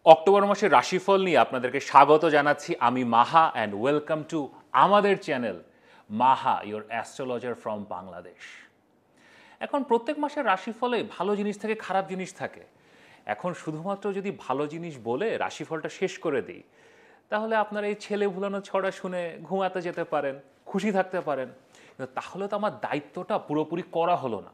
October মাসের রাশিফল নিয়ে আপনাদেরকে স্বাগত জানাচ্ছি। আমি মাহা অ্যান্ড ওয়েলকাম টু আমাদের channel Maha your astrologer from Bangladesh. এখন প্রত্যেক মাসের রাশিফলে ভালো জিনিস থাকে, খারাপ জিনিস থাকে। এখন শুধুমাত্র যদি ভালো জিনিস বলে রাশিফলটা শেষ করে দিই, তাহলে আপনারা এই ছেলে ভুলানো ছড়া শুনে ঘুমাতে যেতে পারেন, খুশি থাকতে পারেন, কিন্তু তাহলে তো আমার দায়িত্বটা পুরোপুরি করা হলো না।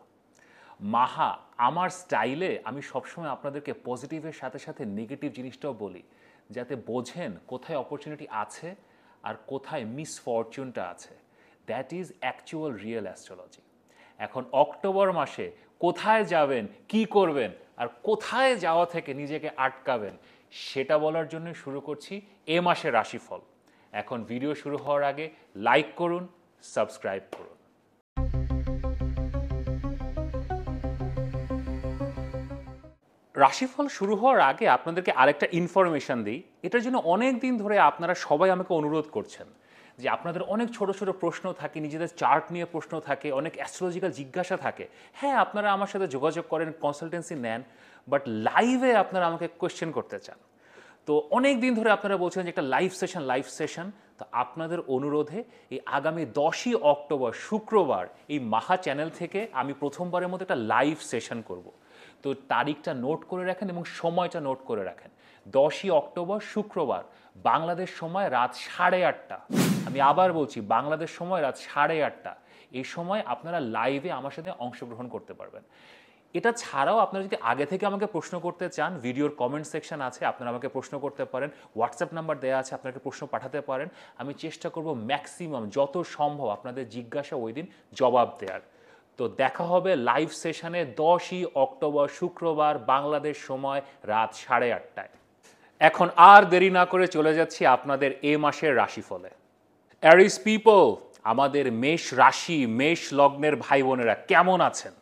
মাহা আমার স্টাইলে আমি সবসময় আপনাদেরকে পজিটিভের সাথে সাথে নেগেটিভ জিনিসটাও বলি, যাতে বোঝেন কোথায় অপরচুনিটি আছে আর কোথায় মিসফরচুনটা আছে। That is actual real astrology. এখন অক্টোবর মাসে কোথায় যাবেন, কি করবেন, আর কোথায় যাওয়া থেকে নিজেকে আটকাবেন, সেটা বলার জন্য শুরু করছি এ মাসের রাশিফল। এখন ভিডিও শুরু হওয়ার আগে লাইক করুন, সাবস্ক্রাইব করুন। রাশিফল শুরু হওয়ার আগে আপনাদেরকে আরেকটা ইনফরমেশন দিই। এটার জন্য অনেক দিন ধরে আপনারা সবাই আমাকে অনুরোধ করছেন যে আপনাদের অনেক ছোট ছোট প্রশ্ন থাকে, নিজেদের চার্ট নিয়ে প্রশ্ন থাকে, অনেক অ্যাস্ট্রোলজিক্যাল জিজ্ঞাসা থাকে। হ্যাঁ, আপনারা আমার সাথে যোগাযোগ করেন, কনসালটেন্সি নেন, বাট লাইভে আপনারা আমাকে কোয়েশ্চেন করতে চান। তো অনেক দিন ধরে আপনারা বলছেন যে একটা লাইভ সেশন। তো আপনাদের অনুরোধে এই আগামী 10ই অক্টোবর শুক্রবার এই মাহা চ্যানেল থেকে আমি প্রথমবারের মতো একটা লাইভ সেশন করব। তো তারিখটা নোট করে রাখেন এবং সময়টা নোট করে রাখেন। 10ই অক্টোবর শুক্রবার, বাংলাদেশ সময় রাত 8:30। আমি আবার বলছি, বাংলাদেশ সময় রাত 8:30। এই সময় আপনারা লাইভে আমার সাথে অংশগ্রহণ করতে পারবেন। এটা ছাড়াও আপনারা যদি আগে থেকে আমাকে প্রশ্ন করতে চান, ভিডিওর কমেন্ট সেকশন আছে, আপনারা আমাকে প্রশ্ন করতে পারেন। হোয়াটসঅ্যাপ নাম্বার দেওয়া আছে, আপনাকে প্রশ্ন পাঠাতে পারেন। আমি চেষ্টা করব ম্যাক্সিমাম যত সম্ভব আপনাদের জিজ্ঞাসা ওই দিন জবাব দেওয়ার। তো দেখা হবে লাইভ সেশনে 10ই অক্টোবর শুক্রবার, বাংলাদেশ সময় রাত 8:30। এখন আর দেরি না করে চলে যাচ্ছি আপনাদের এ মাসের রাশিফলে। অ্যারিস পিপল, আমাদের মেষ রাশি, মেষ লগ্নের ভাই বোনেরা কেমন আছেন?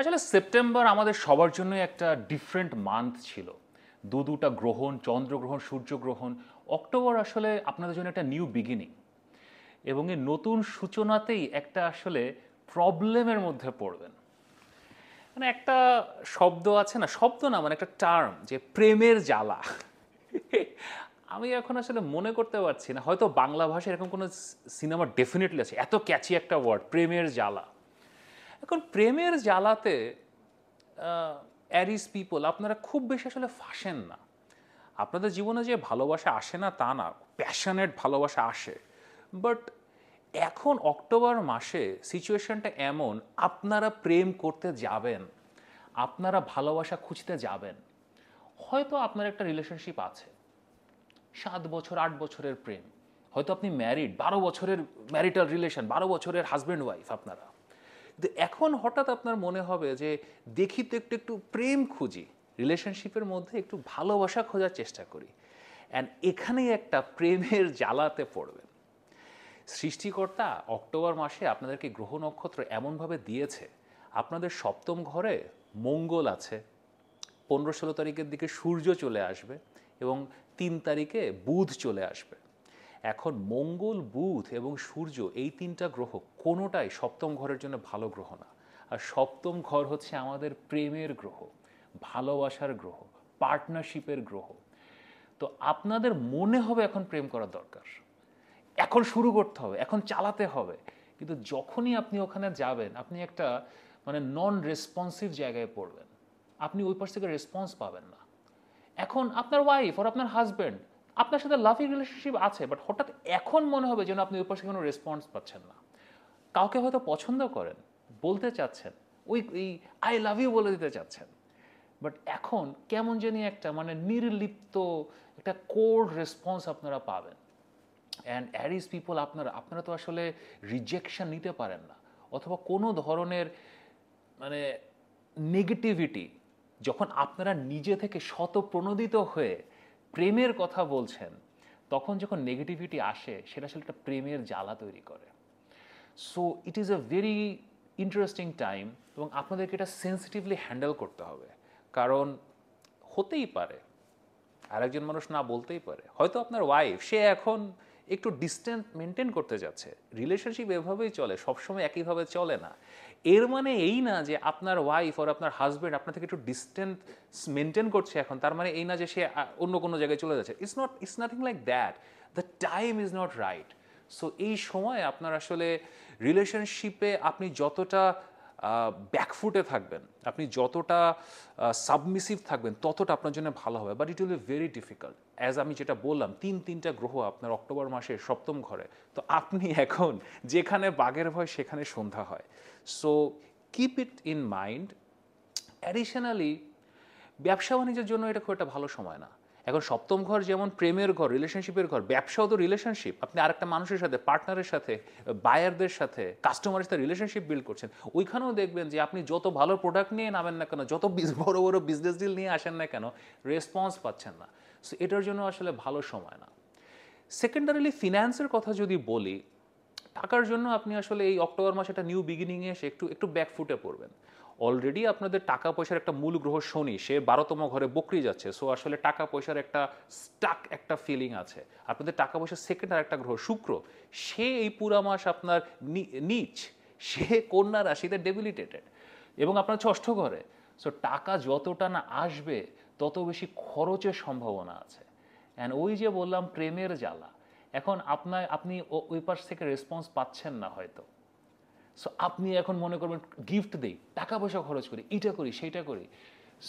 আসলে সেপ্টেম্বর আমাদের সবার জন্য একটা ডিফারেন্ট মান্থ ছিল। দুটা গ্রহণ, চন্দ্রগ্রহণ, সূর্যগ্রহণ। অক্টোবর আসলে আপনাদের জন্য একটা নিউ বিগিনিং, এবং এই নতুন সূচনাতেই একটা আসলে প্রবলেমের মধ্যে পড়বেন। মানে একটা শব্দ আছে না, শব্দ না মানে একটা টার্ম, যে প্রেমের জ্বালা। আমি এখন আসলে মনে করতে পারছি না, হয়তো বাংলা ভাষায় এরকম কোনো সিনেমা ডেফিনেটলি আছে, এত ক্যাচি একটা ওয়ার্ড, প্রেমের জ্বালা। এখন প্রেমের জ্বালাতে অ্যারিস পিপল আপনারা খুব বেশি আসলে ফাঁসেন না। আপনাদের জীবনে যে ভালোবাসা আসে না তা না, প্যাশনেট ভালোবাসা আসে। বাট এখন অক্টোবর মাসে সিচুয়েশনটা এমন, আপনারা প্রেম করতে যাবেন, আপনারা ভালোবাসা খুঁজতে যাবেন। হয়তো আপনার একটা রিলেশনশিপ আছে, 7 বছর 8 বছরের প্রেম। হয়তো আপনি ম্যারিড, 12 বছরের ম্যারিটাল রিলেশন, 12 বছরের হাজব্যান্ড ওয়াইফ আপনারা। কিন্তু এখন হঠাৎ আপনার মনে হবে যে দেখি তো একটু একটু প্রেম খুঁজি, রিলেশনশিপের মধ্যে একটু ভালোবাসা খোঁজার চেষ্টা করি। অ্যান্ড এখানেই একটা প্রেমের জ্বালাতে পড়বেন। সৃষ্টিকর্তা অক্টোবর মাসে আপনাদেরকে গ্রহ নক্ষত্র এমনভাবে দিয়েছে, আপনাদের সপ্তম ঘরে মঙ্গল আছে, 15-16 তারিখের দিকে সূর্য চলে আসবে এবং 3 তারিখে বুধ চলে আসবে। এখন মঙ্গল, বুধ এবং সূর্য, এই 3টা গ্রহ কোনোটাই সপ্তম ঘরের জন্য ভালো গ্রহ না। আর সপ্তম ঘর হচ্ছে আমাদের প্রেমের গ্রহ, ভালোবাসার গ্রহ, পার্টনারশিপের গ্রহ। তো আপনাদের মনে হবে এখন প্রেম করা দরকার, এখন শুরু করতে হবে, এখন চালাতে হবে। কিন্তু যখনই আপনি ওখানে যাবেন, আপনি একটা মানে নন রেসপন্সিভ জায়গায় পড়বেন। আপনি ওই পাশ থেকে রেসপন্স পাবেন না। এখন আপনার ওয়াইফ আর আপনার হাজব্যান্ড আপনার সাথে লাভিং রিলেশনশিপ আছে, বাট হঠাৎ এখন মনে হবে যেন আপনি ওই পাশে কোনো রেসপন্স পাচ্ছেন না। কাউকে হয়তো পছন্দ করেন, বলতে চাচ্ছেন, ওই এই আই লাভ ইউ বলে দিতে চাচ্ছেন, বাট এখন কেমন জানি একটা মানে নির্লিপ্ত একটা কোল্ড রেসপন্স আপনারা পাবেন। অ্যান্ড অ্যারিস পিপল, আপনারা আপনারা তো আসলে রিজেকশন নিতে পারেন না, অথবা কোনো ধরনের মানে নেগেটিভিটি। যখন আপনারা নিজে থেকে শতপ্রণোদিত হয়ে প্রেমের কথা বলছেন, তখন যখন নেগেটিভিটি আসে, সেটা আসলে একটা প্রেমের জ্বালা তৈরি করে। So it is a very interesting time, এবং আপনাদেরকে এটা সেন্সিটিভলি হ্যান্ডেল করতে হবে। কারণ হতেই পারে আরেকজন মানুষ না বলতেই পারে, হয়তো আপনার ওয়াইফ সে এখন একটু ডিস্টেন্স মেনটেন করতে যাচ্ছে। রিলেশনশিপ এভাবেই চলে, সবসময় একইভাবে চলে না। এর মানে এই না যে আপনার ওয়াইফ আর আপনার হাজব্যান্ড আপনার থেকে একটু ডিস্টেন্স মেনটেন করছে এখন, তার মানে এই না যে সে অন্য কোনো জায়গায় চলে যাচ্ছে। It's nothing like that. The time is not right. So এই সময় আপনার আসলে রিলেশনশিপে আপনি যতটা ব্যাকফুটে থাকবেন, আপনি যতটা সাবমিসিভ থাকবেন, ততটা আপনার জন্য ভালো হবে। But it will be very difficult. As আমি যেটা বললাম, তিনটা গ্রহ আপনার অক্টোবর মাসের সপ্তম ঘরে। তো আপনি এখন যেখানে বাঘের ভয় সেখানে সন্ধ্যা হয়। So keep it in mind. Additionally ব্যবসা বাণিজ্যের জন্য এটা খুব একটা ভালো সময় না। এখন সপ্তম ঘর যেমন প্রেমের ঘর, রিলেশনশিপের ঘর, ব্যবসাও তো রিলেশনশিপ। আপনি আরেকটা মানুষের সাথে, পার্টনারের সাথে, বায়ারদের সাথে, কাস্টমারের সাথে রিলেশনশিপ বিল্ড করছেন। ওইখানেও দেখবেন যে আপনি যত ভালো প্রোডাক্ট নিয়ে নামেন না কেন, যত বড় বড় বিজনেস ডিল নিয়ে আসেন না কেন, রেসপন্স পাচ্ছেন না। সো এটার জন্য আসলে ভালো সময় না। সেকেন্ডারিলি ফিন্যান্সের কথা যদি বলি, টাকার জন্য আপনি আসলে এই অক্টোবর মাসে একটা নিউ বিগিনিংয়ে এসে একটু ব্যাকফুটে পড়বেন। অলরেডি আপনাদের টাকা পয়সার একটা মূল গ্রহ শনি, সে 12তম ঘরে বকরি যাচ্ছে। সো আসলে টাকা পয়সার একটা স্টাক একটা ফিলিং আছে। আপনাদের টাকা পয়সার সেকেন্ড আর একটা গ্রহ শুক্র, সে এই পুরা মাস আপনার নিচ, সে কন্যা রাশিতে ডেবিলিটেটেড এবং আপনার ষষ্ঠ ঘরে। সো টাকা যতটা না আসবে তত বেশি খরচের সম্ভাবনা আছে। অ্যান্ড ওই যে বললাম প্রেমের জ্বালা, এখন আপনি ওই পাশ থেকে রেসপন্স পাচ্ছেন না হয়তো। সো আপনি এখন মনে করবেন গিফট দিই, টাকা পয়সা খরচ করি, এটা করি সেইটা করি।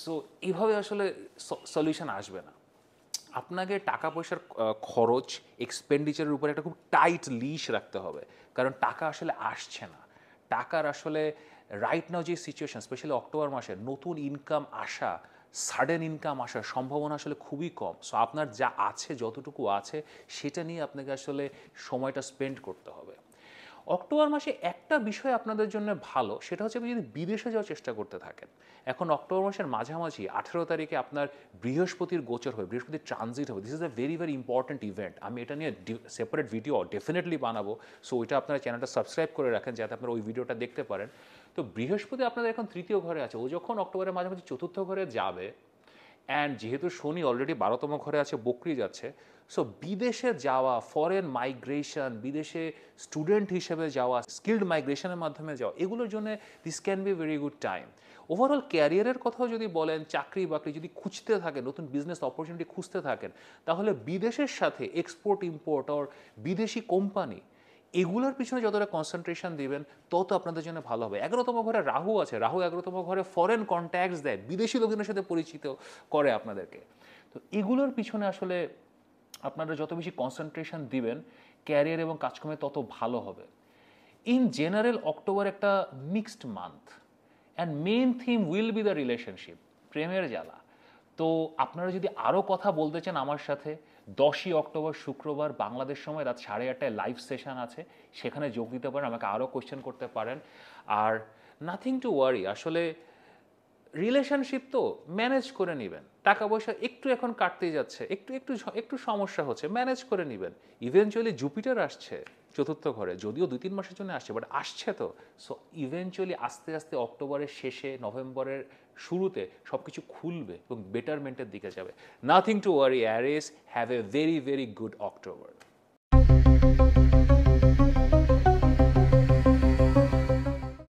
সো এইভাবে আসলে সলিউশন আসবে না। আপনাকে টাকা পয়সার খরচ, এক্সপেন্ডিচারের উপরে একটা খুব টাইট লিশ রাখতে হবে। কারণ টাকা আসলে আসছে না। টাকার আসলে রাইট নাও যে সিচুয়েশন, স্পেশালি অক্টোবর মাসে নতুন ইনকাম আসা, সাডেন ইনকাম আসার সম্ভাবনা আসলে খুবই কম। সো আপনার যা আছে, যতটুকু আছে, সেটা নিয়ে আপনাকে আসলে সময়টা স্পেন্ড করতে হবে। অক্টোবর মাসে একটা বিষয় আপনাদের জন্য ভালো, সেটা হচ্ছে আপনি যদি বিদেশে যাওয়ার চেষ্টা করতে থাকেন। এখন অক্টোবর মাসের মাঝামাঝি 18 তারিখে আপনার বৃহস্পতির গোচর হবে, বৃহস্পতির ট্রানজিট হবে। This is a very very important event. আমি এটা নিয়ে সেপারেট ভিডিও ডেফিনেটলি বানাবো। সো ওইটা আপনারা চ্যানেলটা সাবস্ক্রাইব করে রাখেন যাতে আপনারা ওই ভিডিওটা দেখতে পারেন। তো বৃহস্পতি আপনাদের এখন তৃতীয় ঘরে আছে, ও যখন অক্টোবরের মাঝামাঝি চতুর্থ ঘরে যাবে, অ্যান্ড যেহেতু শনি অলরেডি 12তম ঘরে আছে, বকরি যাচ্ছে। সো বিদেশে যাওয়া, ফরেন মাইগ্রেশন, বিদেশে স্টুডেন্ট হিসেবে যাওয়া, স্কিল্ড মাইগ্রেশনের মাধ্যমে যাওয়া, এগুলোর জন্য this can be very good time. Overall ক্যারিয়ারের কথাও যদি বলেন, চাকরি বাকরি যদি খুঁজতে থাকেন, নতুন বিজনেস অপরচুনিটি খুঁজতে থাকেন, তাহলে বিদেশের সাথে এক্সপোর্ট ইম্পোর্ট আর বিদেশি কোম্পানি, এগুলোর পিছনে যতটা কনসেন্ট্রেশন দিবেন তত আপনাদের জন্য ভালো হবে। 11তম ঘরে রাহু আছে, রাহু 11তম ঘরে ফরেন কন্ট্যাক্টস দেয়, বিদেশি লোকজনের সাথে পরিচিত করে আপনাদেরকে। তো এগুলোর পিছনে আসলে আপনারা যত বেশি কনসেন্ট্রেশন দিবেন ক্যারিয়ার এবং কাজকর্মে, তত ভালো হবে। ইন জেনারেল অক্টোবর একটা mixed month, and main theme will be the relationship, প্রেমের জ্বালা। তো আপনারা যদি আরও কথা বলতে চান আমার সাথে, 10ই অক্টোবর শুক্রবার বাংলাদেশ সময় রাত 8:30টায় লাইভ সেশন আছে, সেখানে যোগ দিতে পারেন, আমাকে আরও কোয়েশ্চেন করতে পারেন। আর নাথিং টু ওয়ারি, আসলে রিলেশনশিপ তো ম্যানেজ করে নেবেন। টাকা পয়সা একটু এখন কাটতেই যাচ্ছে, একটু একটু একটু সমস্যা হচ্ছে, ম্যানেজ করে নেবেন। ইভেনচুয়ালি জুপিটার আসছে চতুর্থ ঘরে, যদিও 2-3 মাসের জন্য আসছে, বাট আসছে তো। সো ইভেনচুয়ালি আস্তে আস্তে অক্টোবরের শেষে, নভেম্বরের শুরুতে সব কিছু খুলবে এবং বেটারমেন্টের দিকে যাবে। Nothing to worry Aries, have a very very good October.